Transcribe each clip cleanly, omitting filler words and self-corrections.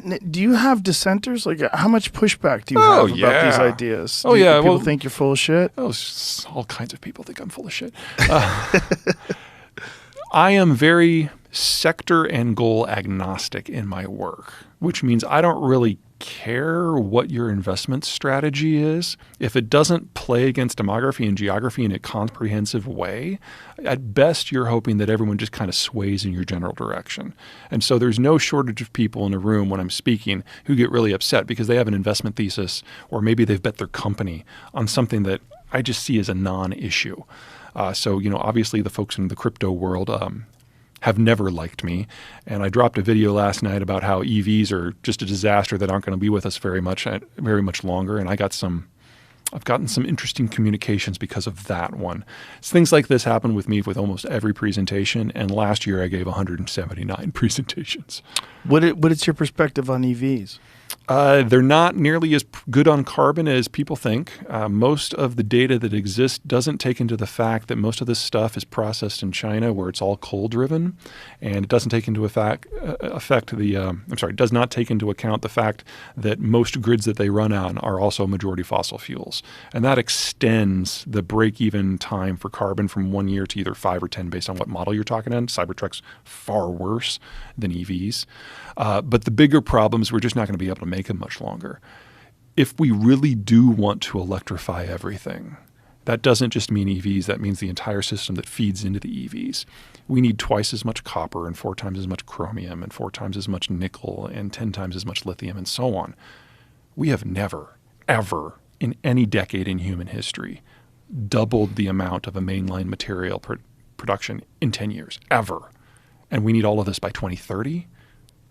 Do you have dissenters? Like, how much pushback do you have about these ideas? Oh, Do people think you're full of shit? Oh, all kinds of people think I'm full of shit. I am very sector and goal agnostic in my work, which means I don't really care what your investment strategy is. If it doesn't play against demography and geography in a comprehensive way, at best you're hoping that everyone just kind of sways in your general direction. And so there's no shortage of people in a room when I'm speaking who get really upset because they have an investment thesis, or maybe they've bet their company on something that I just see as a non-issue. So, obviously the folks in the crypto world have never liked me. And I dropped a video last night about how EVs are just a disaster that aren't going to be with us very much longer. And I've gotten some interesting communications because of that one. So things like this happen with me with almost every presentation. And last year I gave 179 presentations. What is your perspective on EVs? They're not nearly as good on carbon as people think. Most of the data that exists doesn't take into the fact that most of this stuff is processed in China, where it's all coal-driven, and it doesn't take into does not take into account the fact that most grids that they run on are also majority fossil fuels, and that extends the break-even time for carbon from 1 year to either 5 or 10, based on what model you're talking on. Cybertruck's far worse than EVs. But the bigger problems, we're just not going to be able to make them much longer. If we really do want to electrify everything, that doesn't just mean EVs, that means the entire system that feeds into the EVs. We need twice as much copper and 4 times as much chromium and 4 times as much nickel and 10 times as much lithium and so on. We have never, ever in any decade in human history doubled the amount of a mainline material production in 10 years, ever. And we need all of this by 2030?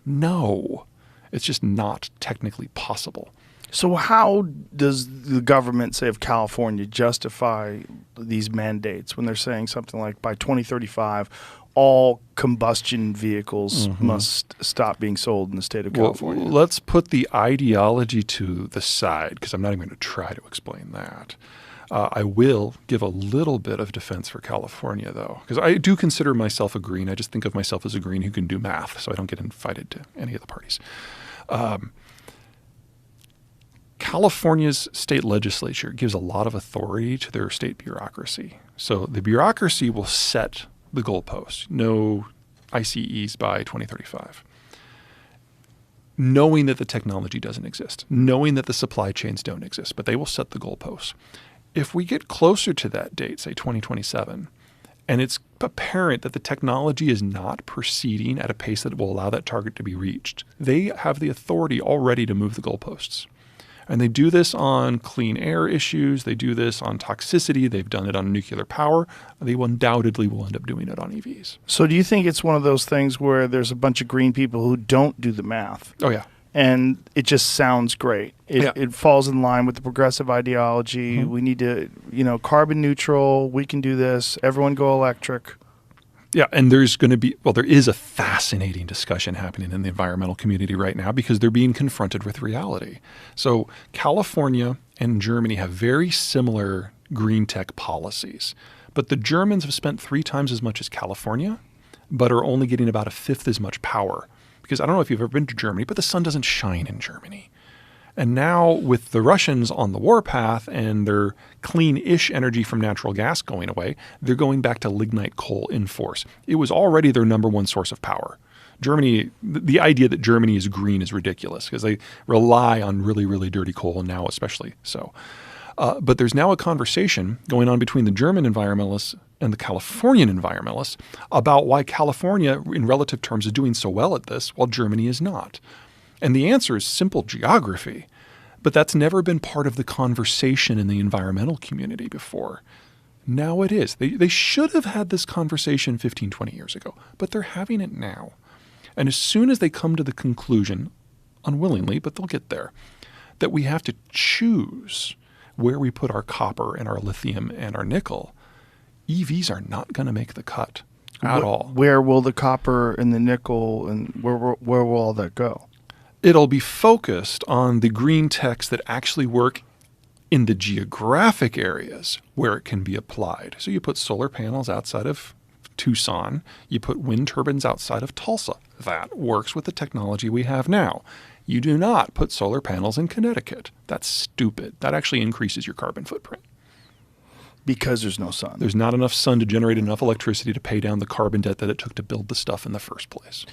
No, it's just not technically possible. So how does the government, say, of California, justify these mandates when they're saying something like by 2035, all combustion vehicles must stop being sold in the state of California? Well, let's put the ideology to the side, because I'm not even going to try to explain that. I will give a little bit of defense for California, though, because I do consider myself a green. I just think of myself as a green who can do math, so I don't get invited to any of the parties. California's state legislature gives a lot of authority to their state bureaucracy. So the bureaucracy will set the goalposts. No ICEs by 2035. Knowing that the technology doesn't exist, knowing that the supply chains don't exist, but they will set the goalposts. If we get closer to that date, say 2027, and it's apparent that the technology is not proceeding at a pace that will allow that target to be reached, they have the authority already to move the goalposts. And they do this on clean air issues. They do this on toxicity. They've done it on nuclear power. They undoubtedly will end up doing it on EVs. So do you think it's one of those things where there's a bunch of green people who don't do the math? Oh, yeah. And it just sounds great. It falls in line with the progressive ideology. We need to, carbon neutral. We can do this. Everyone go electric. Yeah, and there is a fascinating discussion happening in the environmental community right now because they're being confronted with reality. So California and Germany have very similar green tech policies, but the Germans have spent 3 times as much as California, but are only getting about 1/5 as much power. Because I don't know if you've ever been to Germany, but the sun doesn't shine in Germany. And now with the Russians on the warpath and their clean-ish energy from natural gas going away, they're going back to lignite coal in force. It was already their number one source of power. Germany, the idea that Germany is green is ridiculous because they rely on really, really dirty coal now, especially so. But there's now a conversation going on between the German environmentalists and the Californian environmentalists about why California, in relative terms, is doing so well at this while Germany is not. And the answer is simple geography. But that's never been part of the conversation in the environmental community before. Now it is. They should have had this conversation 15, 20 years ago, but they're having it now. And as soon as they come to the conclusion, unwillingly, but they'll get there, that we have to choose where we put our copper and our lithium and our nickel, EVs are not going to make the cut at all. Where will the copper and the nickel and where will all that go? It'll be focused on the green techs that actually work in the geographic areas where it can be applied. So you put solar panels outside of Tucson. You put wind turbines outside of Tulsa. That works with the technology we have now. You do not put solar panels in Connecticut. That's stupid. That actually increases your carbon footprint. Because there's no sun. There's not enough sun to generate enough electricity to pay down the carbon debt that it took to build the stuff in the first place.